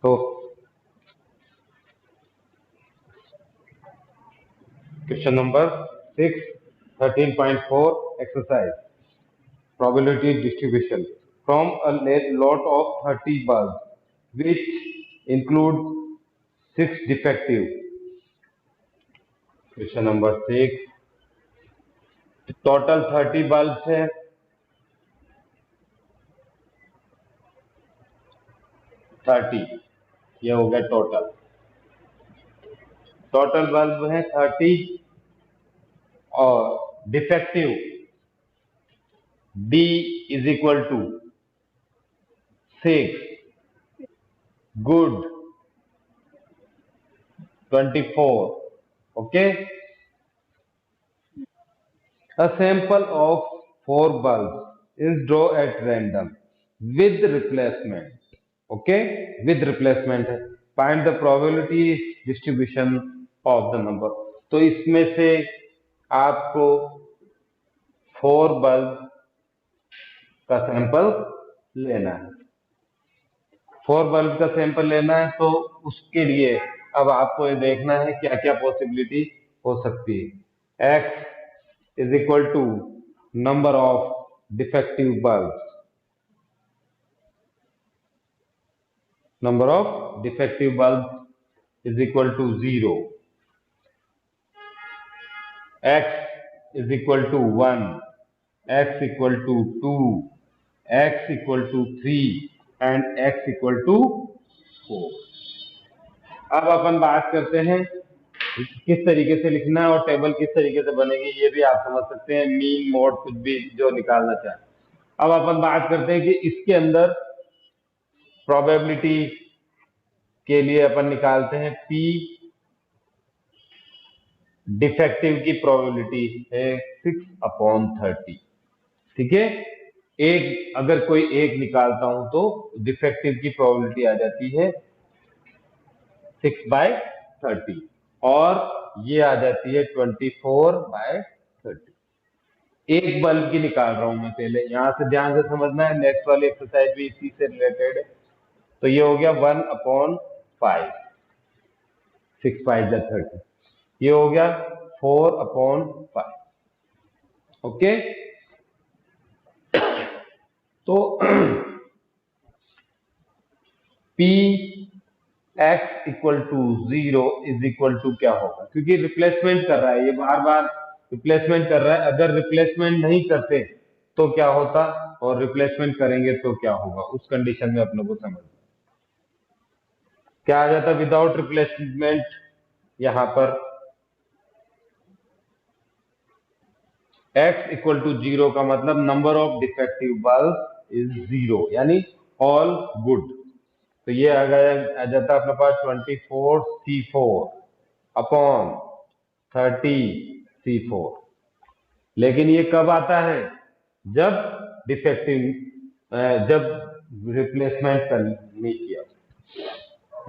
तो question number 6, 13.4 exercise probability distribution from a lot of 30 bulbs which include 6 defective. Question number 6, total 30 bulb है, 30, ये हो गया total bulb है 30 और defective D is equal to 6, good 24. Okay, a sample of 4 bulbs is drawn at random with replacement. Okay, with replacement है, find the probability distribution of the number. तो इसमें से आपको 4 बल्ब का सैंपल लेना है, 4 बल्ब का सैंपल लेना है। तो उसके लिए अब आपको ये देखना है क्या क्या पॉसिबिलिटी हो सकती है। x is equal to number of defective bulb, number of defective bulb is equal to 0, x is equal to 1, x equal to 2, x equal to 3 and x equal to 4। अब अपन बात करते हैं किस तरीके से लिखना है और टेबल किस तरीके से बनेगी, ये भी आप समझ सकते हैं, मीन मोड कुछ भी जो निकालना चाहे। अब अपन बात करते हैं कि इसके अंदर प्रोबेबिलिटी के लिए अपन निकालते हैं P, डिफेक्टिव की प्रोबेबिलिटी है 6/30। ठीक है, एक अगर कोई एक निकालता हूं तो डिफेक्टिव की प्रोबेबिलिटी आ जाती है 6/30 और ये आ जाती है 24/30। एक बल्ब की निकाल रहा हूं मैं, पहले यहां से ध्यान से समझना है, नेक्स्ट वाली एक्सरसाइज भी इसी से रिलेटेड है। तो ये हो गया 1/5, 6/30, ये हो गया 4/5। ओके, तो P x equal to 0 is equal to क्या होगा, क्योंकि रिप्लेसमेंट कर रहा है, ये बार बार रिप्लेसमेंट कर रहा है। अगर रिप्लेसमेंट नहीं करते तो क्या होता और रिप्लेसमेंट करेंगे तो क्या होगा, उस कंडीशन में अपने को समझना क्या आ जाता विदाउट रिप्लेसमेंट। यहां पर x इक्वल टू 0 का मतलब number of defective bulb is 0, यानी ऑल गुड। तो ये आ जाता अपने पास 24C4 अपॉन 30C4। लेकिन ये कब आता है, जब डिफेक्टिव जब रिप्लेसमेंट कर नहीं किया,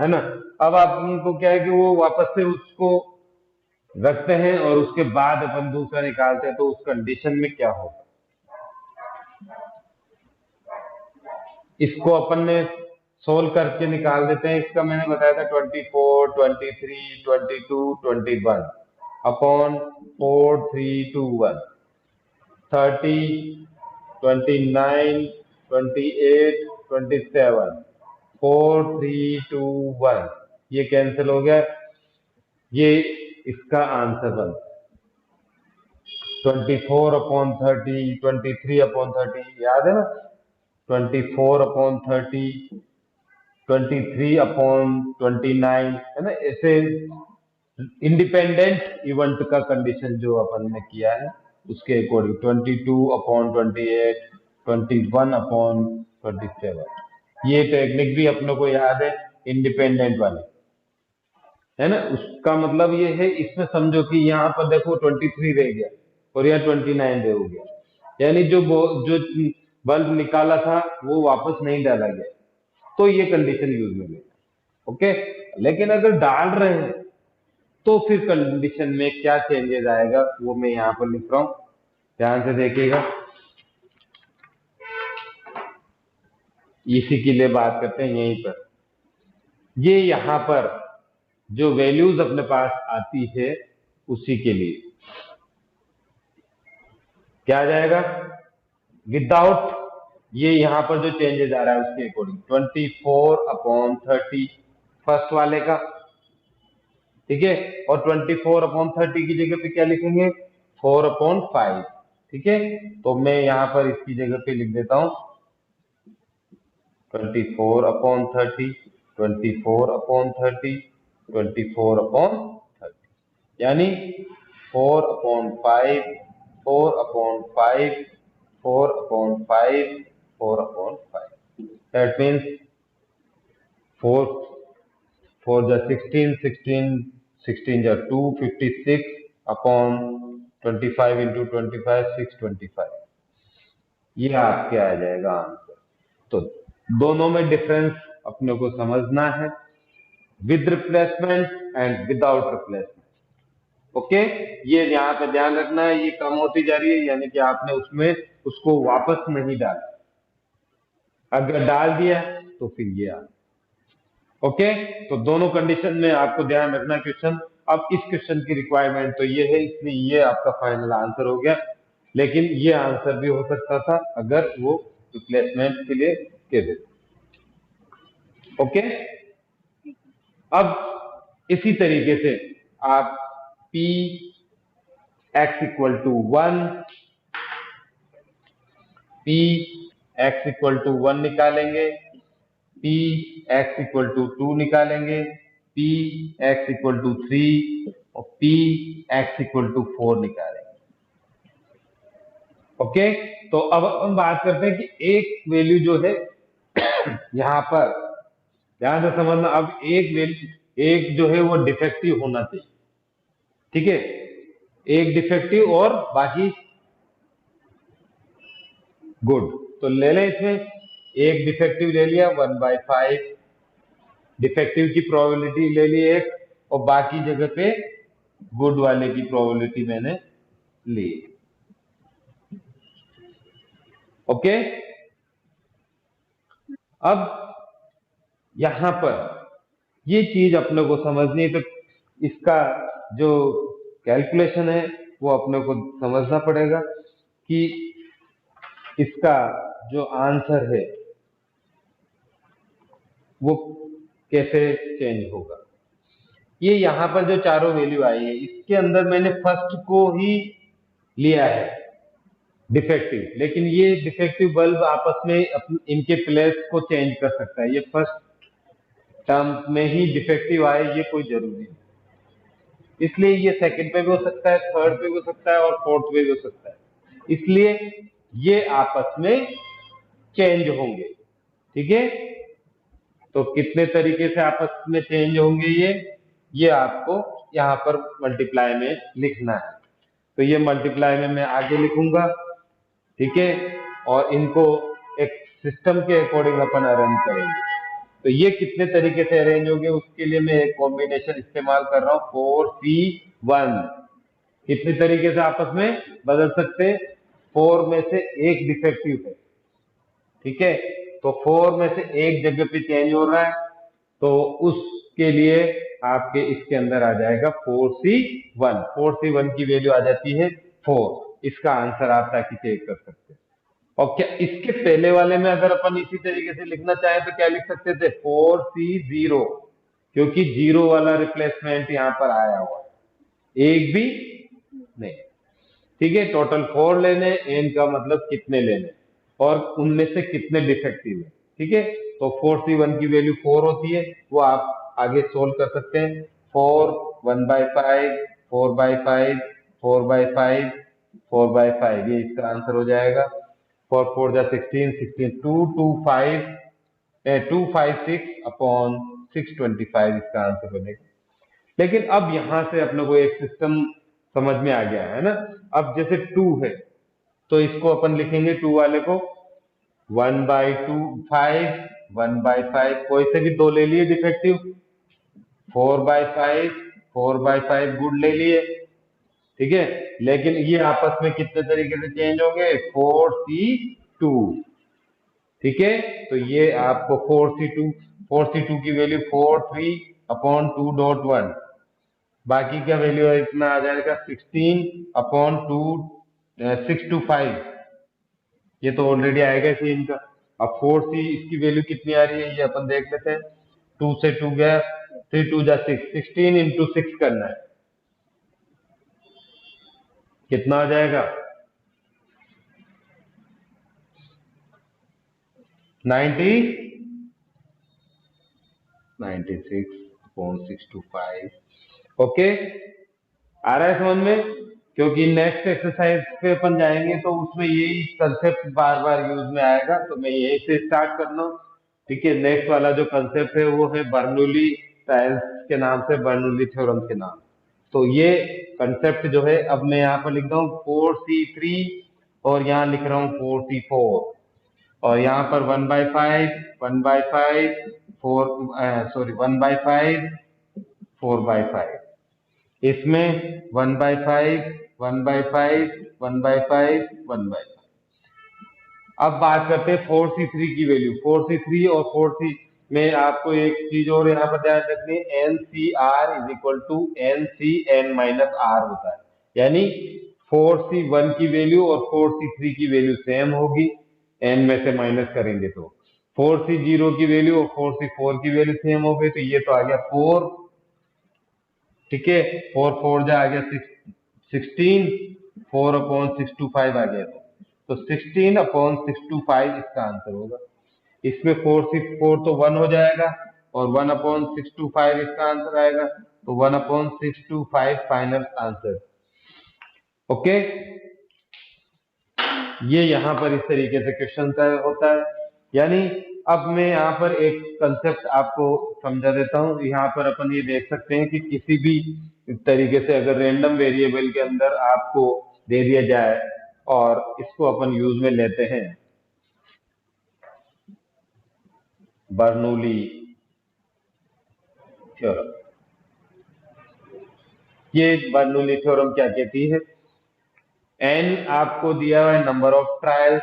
है ना। अब आपको क्या है कि वो वापस से उसको रखते हैं और उसके बाद अपन दूसरा निकालते हैं, तो उस कंडीशन में क्या होगा, इसको अपन ने सोल्व करके निकाल देते हैं। इसका मैंने बताया था 24, 23, 22, 21 अपॉन 4, 3, 2, 1, 30, 29, 28, 27, 4, 3, 2, 1, ये कैंसिल हो गया। ये इसका आंसर बन 24/30, 23/30, याद है ना, 24/30, 23/29, है ना। ऐसे इंडिपेंडेंट इवेंट का कंडीशन जो अपन ने किया है उसके अकॉर्डिंग 22/28, 21/27, ये टेक्निक भी अपनों को याद है, इंडिपेंडेंट वाली, है ना। उसका मतलब ये है, इसमें समझो कि यहाँ पर देखो 23 रह गया और यहाँ 29 रह गया, यानी जो बल्ब निकाला था वो वापस नहीं डाला गया, तो ये कंडीशन यूज में लेना। ओके, लेकिन अगर डाल रहे हैं तो फिर कंडीशन में क्या चेंजेस आएगा वो मैं यहाँ पर लिख रहा हूं, ध्यान से देखिएगा। इसी के लिए बात करते हैं यहीं पर। ये यहाँ पर जो वैल्यूज अपने पास आती है उसी के लिए क्या आ जाएगा, विदाउट ये यहाँ पर जो चेंजेस आ रहा है उसके अकॉर्डिंग 24/30 फर्स्ट वाले का, ठीक है। और 24/30 की जगह पे क्या लिखेंगे, 4/5, ठीक है। तो मैं यहाँ पर इसकी जगह पे लिख देता हूँ 24/30, 24/30, 24/30, यानी 4/5, 4/5, 4/5, 4/5। दैट मीन्स 4 4 जा 16, 16, 16 जा 2, 56 अपॉन 25 इंटू 25, 625। ये आपके आ जाएगा आंसर। तो दोनों में डिफरेंस अपने को समझना है, with replacement and without replacement. Okay, ये यहाँ पे ध्यान रखना है, ये कम होती जा रही है यानी कि आपने उसमें उसको वापस नहीं डाला, अगर डाल दिया तो फिर ये आ। ओके, तो दोनों कंडीशन में आपको ध्यान रखना क्वेश्चन। अब इस क्वेश्चन की रिक्वायरमेंट तो ये है, इसलिए ये आपका फाइनल आंसर हो गया, लेकिन ये आंसर भी हो सकता था अगर वो रिप्लेसमेंट के लिए कह देते। ओके, अब इसी तरीके से आप P X equal to 1, P X equal to 1 निकालेंगे, पी एक्स इक्वल टू 2 निकालेंगे, पी एक्स इक्वल टू 3 और पी एक्स इक्वल टू 4 निकालेंगे। ओके, तो अब हम बात करते हैं कि एक वैल्यू जो है यहां पर ध्यान से समझना, अब एक वैल्यू, एक जो है वो डिफेक्टिव होना चाहिए, ठीक है, एक डिफेक्टिव और बाकी गुड। तो ले लें, इसमें एक डिफेक्टिव ले लिया 1/5, डिफेक्टिव की प्रोबेबिलिटी ले ली एक, और बाकी जगह पे गुड वाले की प्रोबेबिलिटी मैंने ली। ओके, अब यहां पर ये चीज अपने को समझनी है, तो इसका जो कैलकुलेशन है वो अपने को समझना पड़ेगा कि इसका जो आंसर है वो कैसे चेंज होगा। ये यहाँ पर जो चारों वैल्यू आई है इसके अंदर मैंने फर्स्ट को ही लिया है डिफेक्टिव, लेकिन ये डिफेक्टिव बल्ब आपस में इनके प्लेस को चेंज कर सकता है। ये फर्स्ट टर्म में ही डिफेक्टिव आए ये कोई जरूरी नहीं, इसलिए ये सेकंड पे भी हो सकता है, थर्ड पे भी हो सकता है और फोर्थ पे भी हो सकता है, इसलिए ये आपस में चेंज होंगे, ठीक है। तो कितने तरीके से आपस में चेंज होंगे ये आपको यहाँ पर मल्टीप्लाई में लिखना है। तो ये मल्टीप्लाई में मैं आगे लिखूंगा, ठीक है, और इनको एक सिस्टम के अकॉर्डिंग अपन अरेंज करेंगे। तो ये कितने तरीके से अरेंज होंगे उसके लिए मैं एक कॉम्बिनेशन इस्तेमाल कर रहा हूँ 4C1। कितने तरीके से आपस में बदल सकते हैं, 4 में से एक डिफेक्टिव है, ठीक है, तो 4 में से एक जगह पे चेंज हो रहा है, तो उसके लिए आपके इसके अंदर आ जाएगा 4C1। 4C1 की वैल्यू आ जाती है 4। इसका आंसर आप ताकि चेक कर सकते हैं। और क्या इसके पहले वाले में अगर अपन इसी तरीके से लिखना चाहें तो क्या लिख सकते थे, 4C0, क्योंकि जीरो वाला रिप्लेसमेंट यहाँ पर आया हुआ है, एक भी नहीं, ठीक है। टोटल 4 लेने, एन का मतलब कितने लेने और उनमें से कितने डिफेक्टिव है, ठीक है। तो 4C1 की वैल्यू 4 होती है, वो आप आगे सोल्व कर सकते हैं। 4, 1/5, 4/5, 4/5, 4/5, ये इसका आंसर हो जाएगा। 4 4 जा 16, 16 2 2 5 256 अपॉन 625 इसका आंसर बनेगा। लेकिन अब यहां से अपने को एक सिस्टम समझ में आ गया है ना। अब जैसे 2 है तो इसको अपन लिखेंगे 2 वाले को 1/2 5, 1/5, कोई से भी दो ले लिए डिफेक्टिव, 4/5, 4/5 गुड ले लिए, ठीक है। लेकिन ये आपस में कितने तरीके से चेंज होंगे, 4C2, ठीक है। तो ये आपको 4C2, 4C2 की वैल्यू 4 3/2.1, बाकी का वैल्यू है इतना आ जाएगा 16/2 625, ये तो ऑलरेडी आएगा इसी इनका। अब 4C इसकी वैल्यू कितनी आ रही है ये अपन देख लेते हैं। 2 से 2 गया, 3 2 जा 6, 16 × 6 करना है, कितना आ जाएगा 90 96/625। ओके, आ रहा है समझ में? क्योंकि नेक्स्ट एक्सरसाइज पे अपन जाएंगे तो उसमें यही कंसेप्ट बार बार यूज में आएगा, तो मैं यही से स्टार्ट कर लूँ। ठीक है, नेक्स्ट वाला जो कंसेप्ट है वो है बर्नौली टाइल्स के नाम से, बर्नौली थ्योरम के नाम। तो ये कंसेप्ट जो है, अब मैं यहाँ पर लिख रहा हूँ 4C3 और यहाँ लिख रहा हूँ 4C4, और यहाँ पर 1/5 1/5 4 सॉरी 1/5 4/5, इसमें 1/5 1/5 1/5 1/5। अब बात करते हैं 4C3 की वैल्यू। 4C3 और 4C में आपको एक चीज और यहाँ पर ध्यान रखनी है, NCR = NCn-R होता है, यानी 4C1 की वैल्यू और 4C3 की वैल्यू सेम होगी, n में से माइनस करेंगे तो 4C0 की वैल्यू और 4C4 की वैल्यू सेम हो गई, तो ये तो आ गया 4। ठीक है, 4 4 जा आ गया 16, 4/625 आ गया, तो 16/625 इसका आंसर होगा। इसमें 4 तो 1 हो जाएगा और 1/625 इसका आंसर आएगा, तो 1/625 फाइनल आंसर। ओके, ये यहाँ पर इस तरीके से क्वेश्चन होता है। यानी अब मैं यहाँ पर एक कंसेप्ट आपको समझा देता हूँ। यहाँ पर अपन ये देख सकते हैं कि किसी भी तरीके से अगर रैंडम वेरिएबल के अंदर आपको दे दिया जाए और इसको अपन यूज में लेते हैं, बर्नौली थ्योरम। ये बर्नौली थ्योरम क्या कहती है, n आपको दिया हुआ है नंबर ऑफ ट्रायल्स,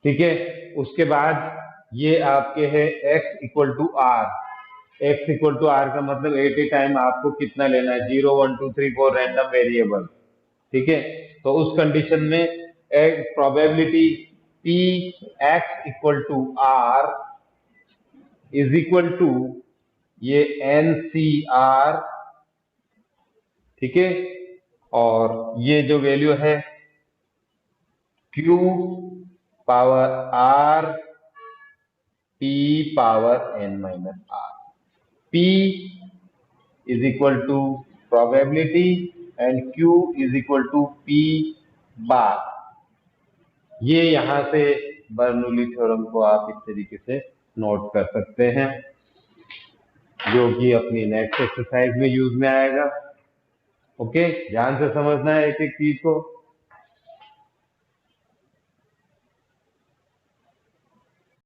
ठीक है, उसके बाद ये आपके है x = r। x = r का मतलब एट ए टाइम आपको कितना लेना है, 0 1 2 3 4 रैंडम वेरिएबल। ठीक है, तो उस कंडीशन में प्रोबेबिलिटी p x = r = ये NCR। ठीक है, और ये जो वैल्यू है Q power R P power n-R। P = probability and Q = P बार। ये यहां से बर्नौली थ्योरम को आप इस तरीके से नोट कर सकते हैं, जो कि अपनी नेक्स्ट एक्सरसाइज में यूज में आएगा। ओके, ध्यान से समझना है एक एक चीज को।